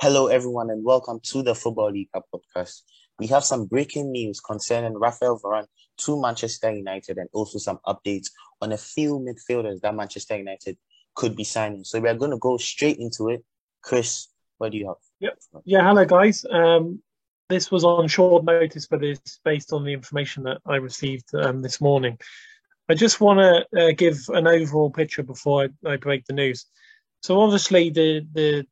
Hello, everyone, and welcome to the Football League podcast. We have some breaking news concerning Rafael Varane to Manchester United and also some updates on a few midfielders that Manchester United could be signing. So we are going to go straight into it. Chris, what do you have? Yep. Yeah, hello guys. This was on short notice, but it's based on the information that I received this morning. I just want to give an overall picture before I break the news. So obviously the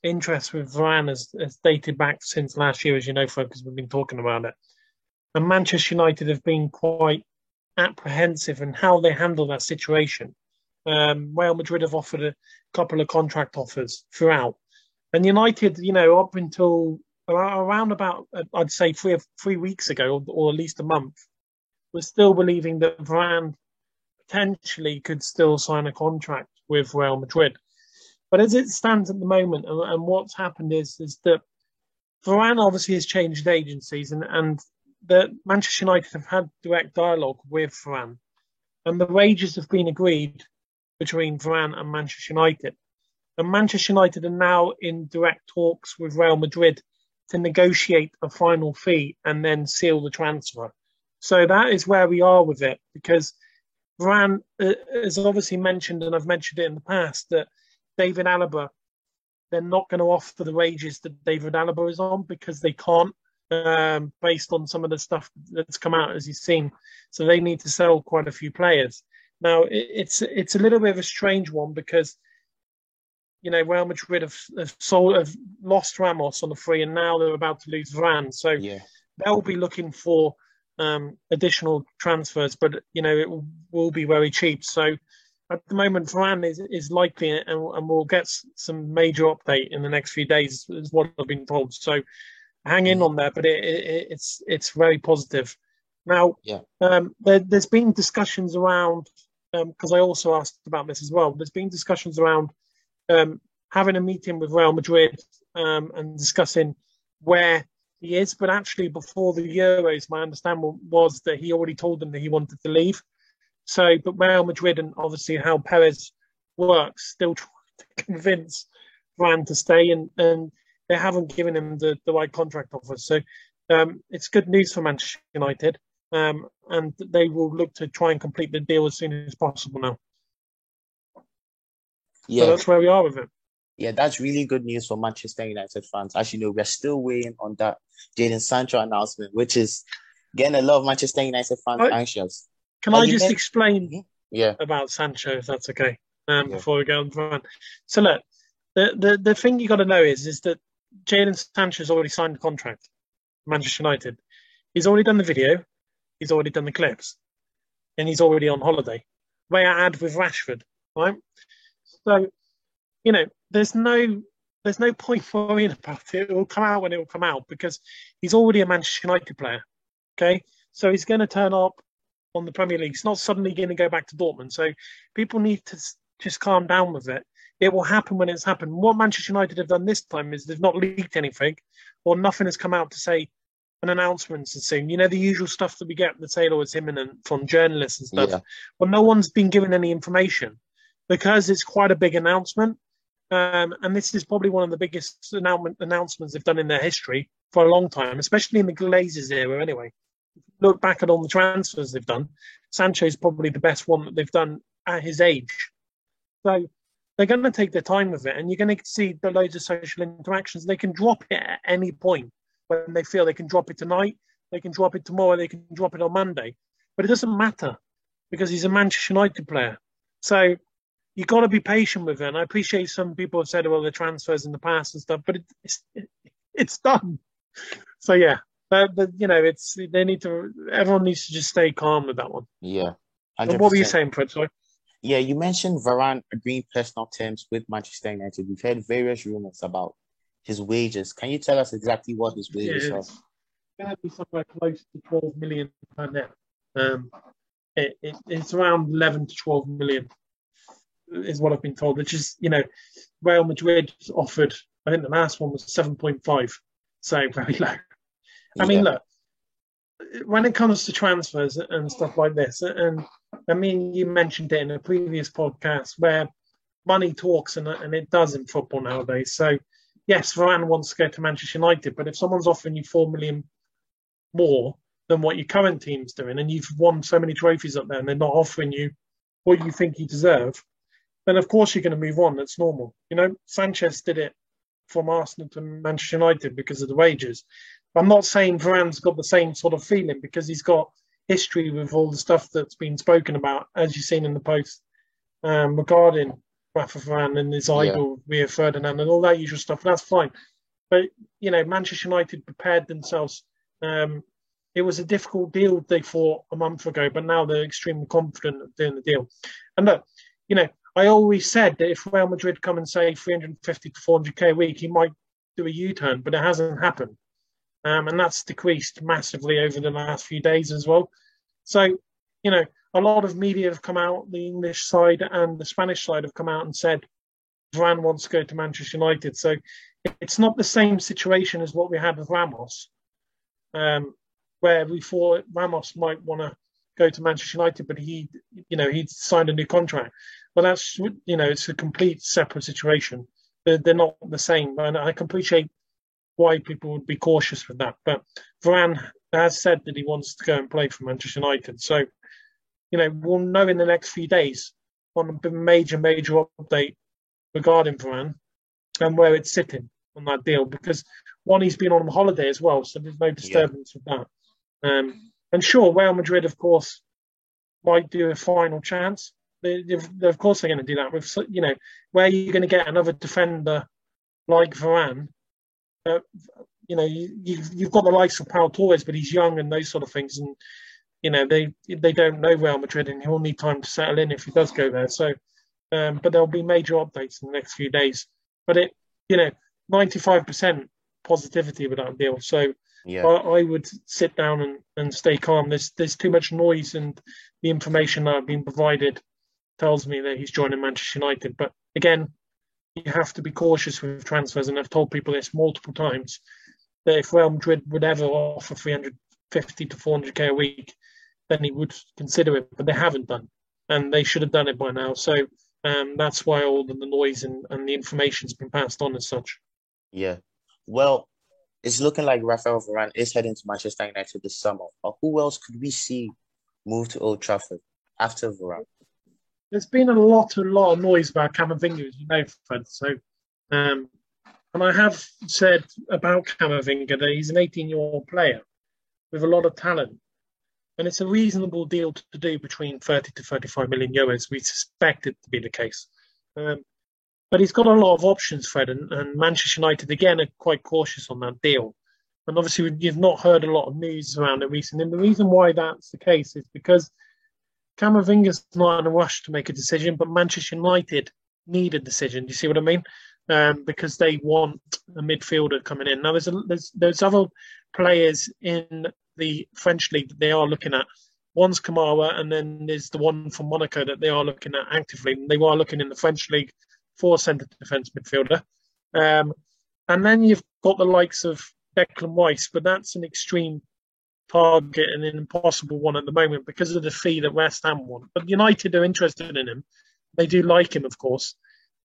interest with Varane has dated back since last year, as you know, folks, we've been talking about it. And Manchester United have been quite apprehensive in how they handle that situation. Real Madrid have offered a couple of contract offers throughout. And United, up until around about, I'd say 3 weeks ago, or at least a month, was still believing that Varane potentially could still sign a contract with Real Madrid. But as it stands at the moment, and what's happened is that Varane obviously has changed agencies, and that Manchester United have had direct dialogue with Varane, and the wages have been agreed between Varane and Manchester United. And Manchester United are now in direct talks with Real Madrid to negotiate a final fee and then seal the transfer. So that is where we are with it, because Varane has obviously mentioned, and I've mentioned it in the past, that David Alaba, they're not going to offer the wages that David Alaba is on because they can't, based on some of the stuff that's come out, as you've seen. So they need to sell quite a few players. Now, it's a little bit of a strange one because Real Madrid have lost Ramos on the free, and now they're about to lose Varane. So Yeah. they'll be looking for additional transfers, but it will be very cheap. So at the moment, Varane is likely, and we'll get some major update in the next few days, is what I've been told. So hang in on there, but it's very positive. Now, Yeah. there's been discussions around, because I also asked about this as well. There's been discussions around having a meeting with Real Madrid and discussing where he is. But actually, before the Euros, my understanding was that he already told them that he wanted to leave. So, but Real Madrid, and obviously how Perez works, still trying to convince Varane to stay, and they haven't given him the right contract offer. So it's good news for Manchester United, and they will look to try and complete the deal as soon as possible now. So Yeah. that's where we are with it. Yeah, that's really good news for Manchester United fans. As you know, we're still waiting on that Jadon Sancho announcement, which is getting a lot of Manchester United fans anxious. Can But I you just meant, explain yeah, about Sancho, if that's okay, yeah, before we go on to Varane? So look, the thing you got to know is that Jadon Sancho's already signed the contract, Manchester United. He's already done the video, he's already done the clips, and he's already on holiday. Way I add with Rashford, right? So there's no point worrying about it. It will come out when it will come out because he's already a Manchester United player. Okay, so he's going to turn up on the Premier League. It's not suddenly going to go back to Dortmund. So people need to just calm down with it. It will happen when it's happened. What Manchester United have done this time is they've not leaked anything, or nothing has come out to say an announcement is soon. The usual stuff that we get the Taylor is imminent from journalists and stuff. yeah, Well, no one's been given any information because it's quite a big announcement. And this is probably one of the biggest announcements they've done in their history for a long time, especially in the Glazers era anyway. Look back at all the transfers they've done, Sancho is probably the best one that they've done at his age. So they're going to take their time with it, and you're going to see the loads of social interactions. They can drop it at any point when they feel they can drop it tonight, they can drop it tomorrow, they can drop it on Monday. But it doesn't matter because he's a Manchester United player. So you got to be patient with it. And I appreciate some people have said, well, the transfers in the past and stuff, but it's done. So yeah, it's everyone needs to just stay calm with that one. yeah, And what were you 100%. saying, Fred? Sorry. Yeah, you mentioned Varane agreeing personal terms with Manchester United. We've heard various rumors about his wages. Can you tell us exactly what his Yeah, wages are? it's going to be somewhere close to 12 million per net. It's around 11 to 12 million is what I've been told, which is, Real Madrid offered, I think the last one was 7.5, so very low. I mean, Yeah, look, when it comes to transfers and stuff like this, and I mean, you mentioned it in a previous podcast where money talks, and it does in football nowadays. So yes, Varane wants to go to Manchester United, but if someone's offering you 4 million more than what your current team's doing, and you've won so many trophies up there, and they're not offering you what you think you deserve, then of course you're going to move on. That's normal. You know, Sanchez did it from Arsenal to Manchester United because of the wages. I'm not saying Varane's got the same sort of feeling because he's got history with all the stuff that's been spoken about, as you've seen in the post regarding Rafa Varane and his idol, Rio Ferdinand, and all that usual stuff. That's fine. But, you know, Manchester United prepared themselves. It was a difficult deal, they thought, a month ago, but now they're extremely confident of doing the deal. And look, you know, I always said that if Real Madrid come and say 350 to 400k a week, he might do a U-turn, but it hasn't happened. And that's decreased massively over the last few days as well. So, you know, a lot of media have come out, the English side and the Spanish side have come out and said Varane wants to go to Manchester United. So it's not the same situation as what we had with Ramos, where we thought Ramos might want to go to Manchester United, but he'd signed a new contract. Well, that's, you know, it's a complete separate situation. They're not the same. And I can appreciate why people would be cautious with that. But Varane has said that he wants to go and play for Manchester United. So, you know, we'll know in the next few days on a major update regarding Varane and where it's sitting on that deal. Because one, he's been on holiday as well, so there's no disturbance with that. And sure, Real Madrid, of course, might do a final chance. Of course, they're going to do that. With, you know, where you're going to get another defender like Varane. You know, you've got the likes of Pau Torres, but he's young and those sort of things. And, you know, they don't know Real Madrid and he'll need time to settle in if he does go there. So, but there'll be major updates in the next few days. But 95% positivity with that deal. So I would sit down and stay calm. There's too much noise, and the information that I've been provided tells me that he's joining Manchester United. But again, you have to be cautious with transfers, and I've told people this multiple times, that if Real Madrid would ever offer 350 to 400k a week, then he would consider it, but they haven't done, and they should have done it by now. So that's why all the noise and the information's been passed on as such. Yeah. Well, it's looking like Rafael Varane is heading to Manchester United this summer. But who else could we see move to Old Trafford after Varane? There's been a lot of noise about Camavinga, as you know, Fred. So, and I have said about Camavinga that he's an 18-year-old player with a lot of talent. And it's a reasonable deal to do between 30 to 35 million euros. We suspect it to be the case. But he's got a lot of options, Fred, and Manchester United, again, are quite cautious on that deal. And obviously, you've not heard a lot of news around it recently. And the reason why that's the case is because Camavinga's not in a rush to make a decision, but Manchester United need a decision. Do you see what I mean? Because they want a midfielder coming in. Now, there's other players in the French league that they are looking at. One's Kamara, and then there's the one from Monaco that they are looking at actively. They are looking in the French league for a centre defence midfielder. And then you've got the likes of Declan Rice, but that's an extreme target and an impossible one at the moment because of the fee that West Ham want. But United are interested in him. They do like him, of course.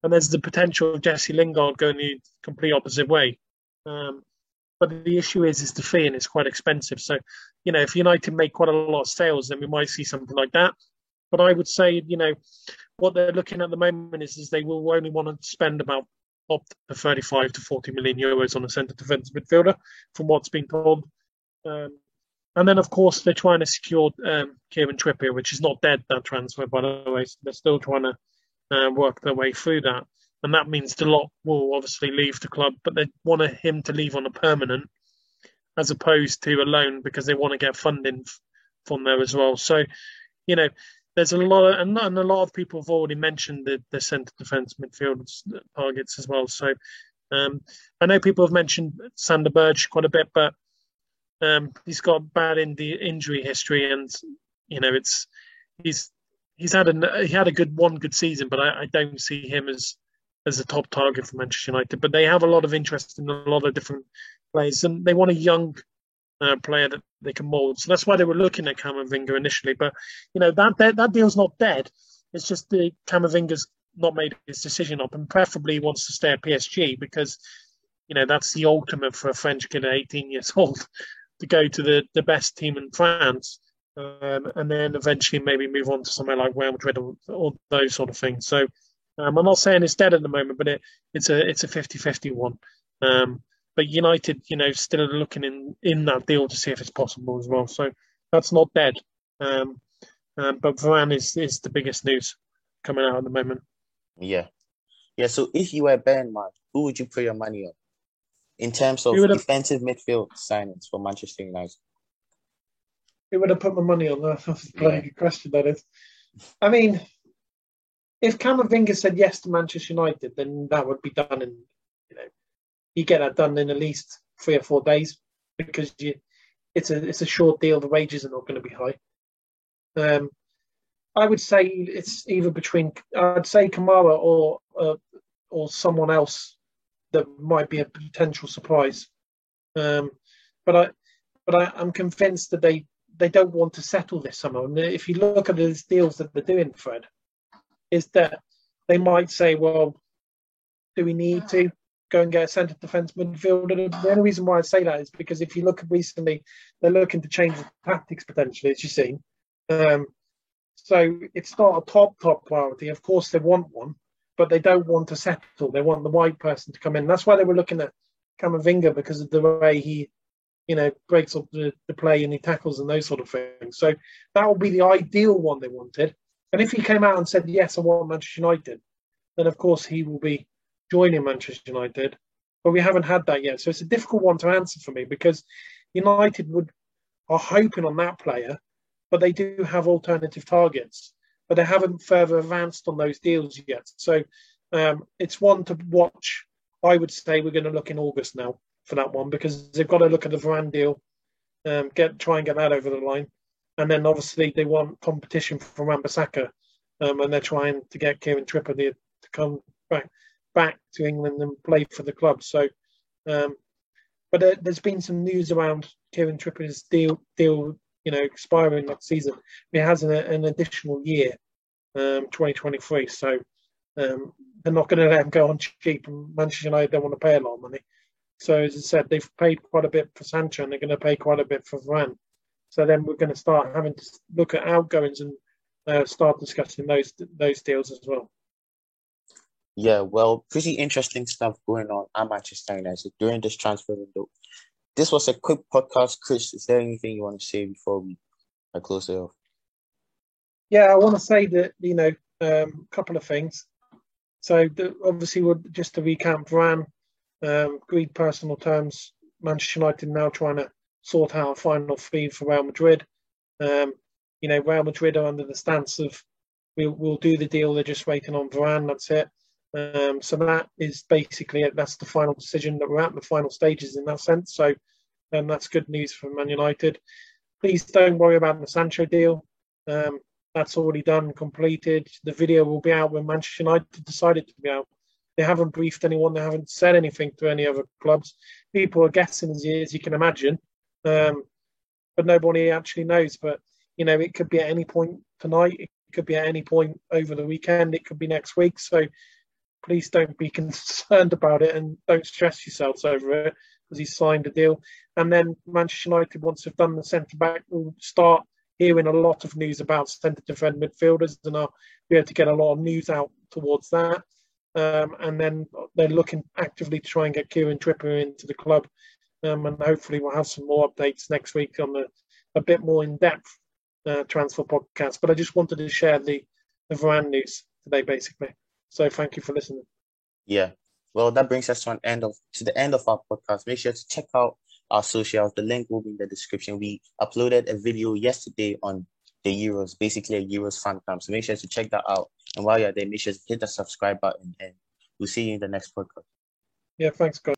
And there's the potential of Jesse Lingard going the complete opposite way. But the issue is the fee, and it's quite expensive. So, you know, if United make quite a lot of sales, then we might see something like that. But I would say, you know, what they're looking at the moment is they will only want to spend about up to 35 to 40 million euros on a centre defence midfielder, from what's been told. And then, of course, they're trying to secure Kieran Trippier, which is not dead, that transfer, by the way. So they're still trying to work their way through that. And that means Dalot will obviously leave the club, but they want him to leave on a permanent as opposed to a loan because they want to get funding from there as well. So, you know, there's a lot of, and a lot of people have already mentioned the centre defence midfield targets as well. So I know people have mentioned Sander Berge quite a bit, but he's got bad injury history, and you know he had a good season, but I don't see him as a top target for Manchester United. But they have a lot of interest in a lot of different players, and they want a young player that they can mould. So that's why they were looking at Camavinga initially. But you know that deal's not dead. It's just the Camavinga's not made his decision up, and preferably wants to stay at PSG because that's the ultimate for a French kid at 18 years old to go to the best team in France, and then eventually maybe move on to somewhere like Real Madrid or those sort of things. So I'm not saying it's dead at the moment, but it's a 50-50 one. But United, still looking in that deal to see if it's possible as well. So that's not dead. But Varane is the biggest news coming out at the moment. Yeah. Yeah, so if you were a betting man, who would you put your money on in terms of defensive midfield signings for Manchester United? Who would have put my money on? That's a bloody good question, that is. I mean, if Camavinga said yes to Manchester United, then that would be done in, you get that done in at least 3 or 4 days, because it's a short deal. The wages are not going to be high. I would say it's either between, I'd say Kamara or someone else that might be a potential surprise. But I'm convinced that they don't want to settle this summer. And if you look at these deals that they're doing, Fred, is that they might say, well, do we need to go and get a centre defence midfielder? The only reason why I say that is because if you look at recently, they're looking to change the tactics potentially, as you've seen. So it's not a top priority. Of course, they want one, but they don't want to settle. They want the right person to come in. That's why they were looking at Camavinga, because of the way he, breaks up the play and he tackles and those sort of things. So that would be the ideal one they wanted. And if he came out and said, yes, I want Manchester United, then of course he will be joining Manchester United. But we haven't had that yet. So it's a difficult one to answer for me, because United are hoping on that player, but they do have alternative targets, but they haven't further advanced on those deals yet. So it's one to watch. I would say we're going to look in August now for that one, because they've got to look at the Varane deal, try and get that over the line. And then obviously they want competition from Wan-Bissaka, and they're trying to get Kieran Trippier to come back to England and play for the club. So, but there's been some news around Kieran Trippier's deal expiring next season. He has an additional year, 2023. So they're not going to let him go on cheap, and Manchester United don't want to pay a lot of money. So as I said, they've paid quite a bit for Sancho, and they're going to pay quite a bit for Varane. So then we're going to start having to look at outgoings and start discussing those deals as well. Yeah, well, pretty interesting stuff going on at Manchester United during this transfer window. This was a quick podcast. Chris, is there anything you want to say before I close it off? Yeah, I want to say that, a couple of things. So obviously, just to recap, Varane agreed personal terms. Manchester United now trying to sort out a final fee for Real Madrid. Real Madrid are under the stance of we'll do the deal. They're just waiting on Varane. That's it. So that is basically it. That's the final decision that we're at, the final stages in that sense. So that's good news for Man United. Please don't worry about the Sancho deal. That's already done, completed. The video will be out when Manchester United decided to be out. They haven't briefed anyone. They haven't said anything to any other clubs. People are guessing, as you can imagine. But nobody actually knows. But, it could be at any point tonight. It could be at any point over the weekend. It could be next week. So please don't be concerned about it, and don't stress yourselves over it, because he's signed a deal. And then Manchester United, once they've done the centre-back, will start hearing a lot of news about centre-defend midfielders, and I'll be able to get a lot of news out towards that. And then they're looking actively to try and get Kieran Trippier into the club. And hopefully we'll have some more updates next week on a bit more in-depth transfer podcast. But I just wanted to share the Varane news today, basically. So thank you for listening. Yeah. Well, that brings us to the end of our podcast. Make sure to check out our socials. The link will be in the description. We uploaded a video yesterday on the Euros, basically a Euros fan camp. So make sure to check that out. And while you're there, make sure to hit the subscribe button, and we'll see you in the next podcast. Yeah, thanks, guys.